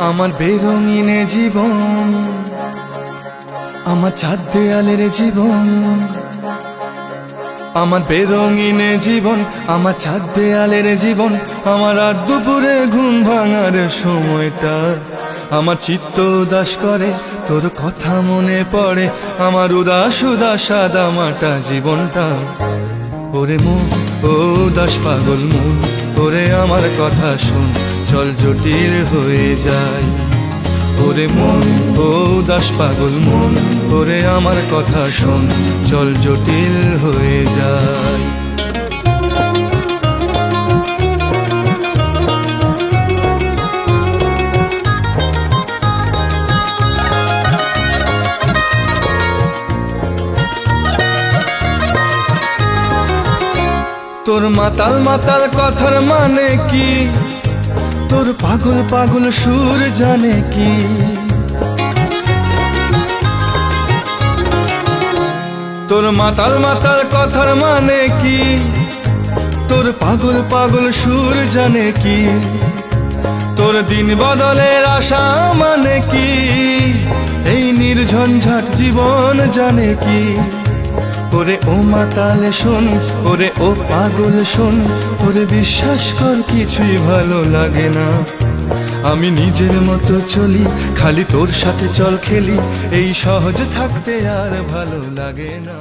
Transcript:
আমার বেরঙিনে জীবন, আমার চার দেয়ালের জীবন, আমার বেরঙিনে জীবন, আমার চার দেয়ালের জীবন, আমার রাত দুপুরে ঘুম ভাঙার সময়টা, আমার চিত্ত উদাস করে তোর কথা মনে পড়ে, আমার উদাস উদাস সাদা মাটা জীবনটা। ওরে মন, ও উদাস পাগল মন, ওরে আমার কথা শোন, চল জটিল হয়ে যায়। ওরে মন, ও উদাস পাগল মন, ওরে আমার কথা শোন, চল জটিল হয়ে যায়। তোর মাতাল মাতাল কথার মানে কি, তোর পাগল পাগল সুর জানে কি, তোর মাতাল মাতাল কথার মানে কি, তোর পাগল পাগল সুর জানে কি, তোর দিন বদলের আশা মানে কি, এই নির্ঝঞ্ঝাট জীবন জানে কি। ওরে ও মাতাল শোন, ওরে ও পাগল শোন, ওরে বিশ্বাস কর কিছুই ভালো লাগে না, আমি নিজের মতো চলি, খালি তোর সাথে চল খেলি, এই সহজ থাকতে আর ভালো লাগে না।